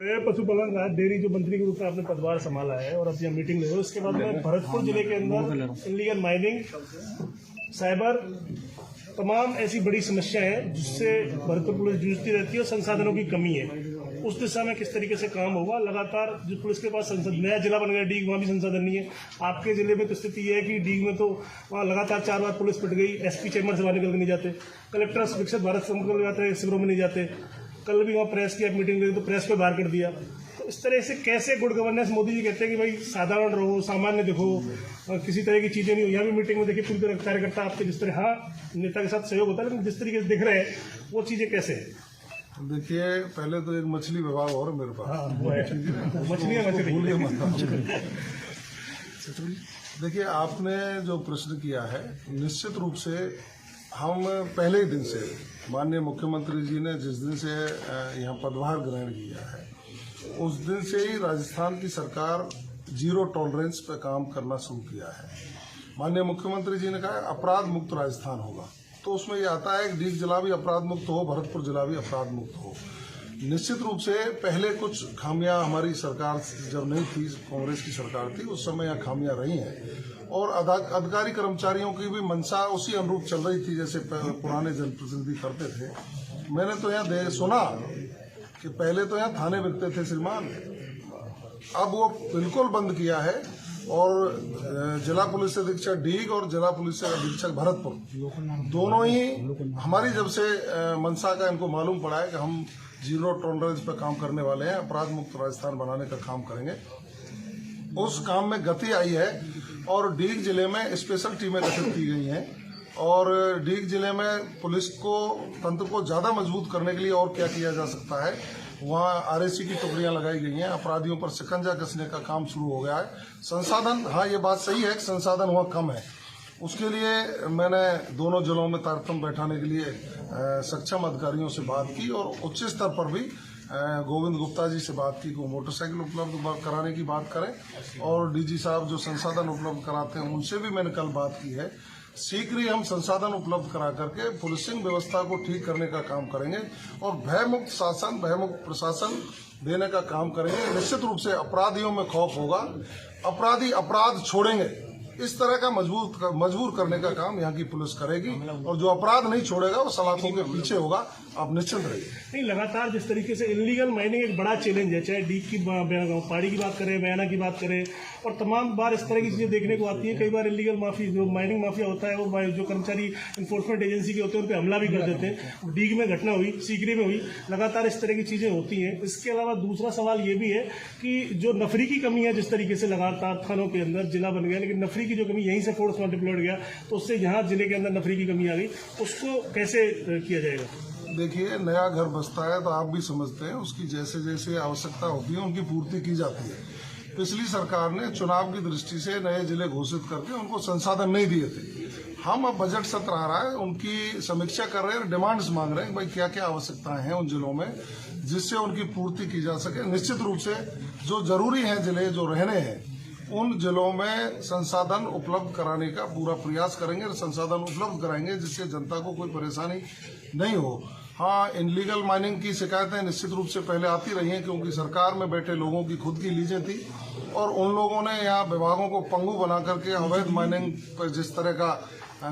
पशुपालन राज्य डेयरी जो मंत्री के रूप में आपने पदभार संभाला है और अब यहाँ मीटिंग ले रहे हो, उसके बाद में भरतपुर जिले के अंदर इलीगल माइनिंग, साइबर, तमाम ऐसी बड़ी समस्या है जिससे भरतपुर पुलिस जूझती रहती है और संसाधनों की कमी है। उस दिशा में किस तरीके से काम होगा? लगातार जो पुलिस के पास नया जिला बन गया डीग, वहाँ भी संसाधन नहीं है। आपके जिले में तो स्थिति ये है कि डीग में तो वहाँ लगातार 4 बार पुलिस पिट गई, एसपी चैम्बर से बाहर निकल के नहीं जाते, कलेक्टर विकसित भारत संघ जाते हैं, शिविरों में नहीं जाते। कल भी वहाँ प्रेस की मीटिंग हुई तो प्रेस पे बाहर कर दिया। तो इस तरह से कैसे गुड गवर्नेंस? मोदी जी कहते हैं कि भाई साधारण रहो, सामान्य देखो, किसी तरह की चीजें नहीं हो। यहाँ भी मीटिंग में देखिए पूरी तरह कार्यकर्ता आपके जिस तरह, हाँ नेता के साथ सहयोग होता है, लेकिन जिस तरीके से दिख रहे हैं वो चीजें कैसे है? देखिए, पहले तो एक मछली विभाग और मेरे पास, हाँ, मछली। देखिए, आपने जो प्रश्न किया है, निश्चित रूप से हम पहले ही दिन से माननीय मुख्यमंत्री जी ने जिस दिन से यहाँ पदभार ग्रहण किया है, उस दिन से ही राजस्थान की सरकार जीरो टॉलरेंस पर काम करना शुरू किया है। माननीय मुख्यमंत्री जी ने कहा अपराध मुक्त राजस्थान होगा, तो उसमें ये आता है कि डीग जिला भी अपराध मुक्त हो, भरतपुर जिला भी अपराध मुक्त हो। निश्चित रूप से पहले कुछ खामियां हमारी सरकार जब नहीं थी, कांग्रेस की सरकार थी, उस समय यहाँ खामियां रही हैं और अधिकारी कर्मचारियों की भी मंशा उसी अनुरूप चल रही थी जैसे पुराने जनप्रतिनिधि करते थे। मैंने तो यहाँ सुना कि पहले तो यहाँ थाने बिकते थे श्रीमान, अब वो बिल्कुल बंद किया है और जिला पुलिस अधीक्षक डीग और जिला पुलिस अधीक्षक भरतपुर दोनों ही हमारी जब से मंशा का इनको मालूम पड़ा है कि हम जीरो टॉलरेंस पर काम करने वाले हैं, अपराध मुक्त राजस्थान बनाने का काम करेंगे, उस काम में गति आई है और डीग जिले में स्पेशल टीमें गठित की गई हैं और डीग जिले में पुलिस को तंत्र को ज्यादा मजबूत करने के लिए और क्या किया जा सकता है, वहाँ आरएसी की टुकड़ियां लगाई गई हैं, अपराधियों पर शिकंजा कसने का काम शुरू हो गया है। संसाधन, हाँ ये बात सही है कि संसाधन वहाँ कम है, उसके लिए मैंने दोनों जिलों में तारतम्य बैठाने के लिए सक्षम अधिकारियों से बात की और उच्च स्तर पर भी गोविंद गुप्ता जी से बात की कि वो मोटरसाइकिल उपलब्ध कराने की बात करें और डीजी साहब जो संसाधन उपलब्ध कराते हैं उनसे भी मैंने कल बात की है। शीघ्र ही हम संसाधन उपलब्ध करा करके पुलिसिंग व्यवस्था को ठीक करने का काम करेंगे और भयमुक्त शासन, भयमुक्त प्रशासन देने का काम करेंगे। निश्चित रूप से अपराधियों में खौफ होगा, अपराधी अपराध छोड़ेंगे, इस तरह का मजबूर करने का काम यहाँ की पुलिस करेगी और जो अपराध नहीं छोड़ेगा वो सलाखों के पीछे होगा, आप निश्चिंत रहिए। नहीं, लगातार जिस तरीके से इलीगल माइनिंग एक बड़ा चैलेंज है, चाहे डीग की पहाड़ी की बात करें, बयाना की बात करें, और तमाम बार इस तरह की चीजें देखने को आती है। कई बार इलीगल माफी जो माइनिंग माफिया होता है वो जो कर्मचारी इन्फोर्समेंट एजेंसी के होते हैं उन पर हमला भी कर देते हैं। डीग में घटना हुई, सीकरी में हुई, लगातार इस तरह की चीजें होती हैं। इसके अलावा दूसरा सवाल ये भी है कि जो नफरी की कमी है, जिस तरीके से लगातार थानों के अंदर जिला बन गया, लेकिन नफरी की जो कमी यहीं से फोर्स मल्टीप्लाइड गया तो उससे यहाँ जिले के अंदर नफरी की कमी आ गई, उसको कैसे किया जाएगा? देखिए, नया घर बसता है तो आप भी समझते हैं उसकी जैसे जैसे आवश्यकता होती है उनकी पूर्ति की जाती है। पिछली सरकार ने चुनाव की दृष्टि से नए जिले घोषित करके उनको संसाधन नहीं दिए थे। हम अब बजट सत्र आ रहा है, उनकी समीक्षा कर रहे हैं, डिमांड्स मांग रहे हैं भाई क्या क्या आवश्यकताएं हैं उन जिलों में जिससे उनकी पूर्ति की जा सके। निश्चित रूप से जो जरूरी है जिले जो रहने हैं उन जिलों में संसाधन उपलब्ध कराने का पूरा प्रयास करेंगे और संसाधन उपलब्ध कराएंगे जिससे जनता को कोई परेशानी नहीं हो। हाँ, इनलीगल माइनिंग की शिकायतें निश्चित रूप से पहले आती रही हैं क्योंकि सरकार में बैठे लोगों की खुद की लीजें थी और उन लोगों ने यहाँ विभागों को पंगु बना करके अवैध माइनिंग पर जिस तरह का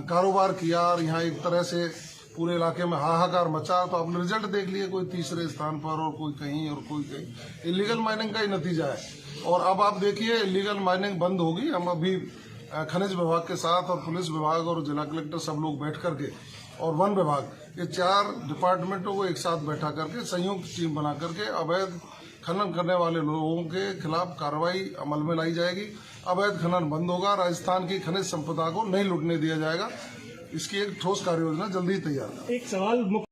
कारोबार किया और यहाँ एक तरह से पूरे इलाके में हाहाकार मचा, तो आपने रिजल्ट देख लिए, कोई तीसरे स्थान पर और कोई कहीं और कोई कहीं। इलीगल माइनिंग का ही नतीजा है और अब आप देखिए इलीगल माइनिंग बंद होगी। हम अभी खनिज विभाग के साथ और पुलिस विभाग और जिला कलेक्टर सब लोग बैठ करके और वन विभाग, ये 4 डिपार्टमेंटों को एक साथ बैठा करके संयुक्त टीम बना करके अवैध खनन करने वाले लोगों के खिलाफ कार्रवाई अमल में लाई जाएगी। अवैध खनन बंद होगा, राजस्थान की खनिज संपदा को नहीं लुटने दिया जाएगा। इसकी एक ठोस कार्य योजना जल्दी ही तैयार है। एक सवाल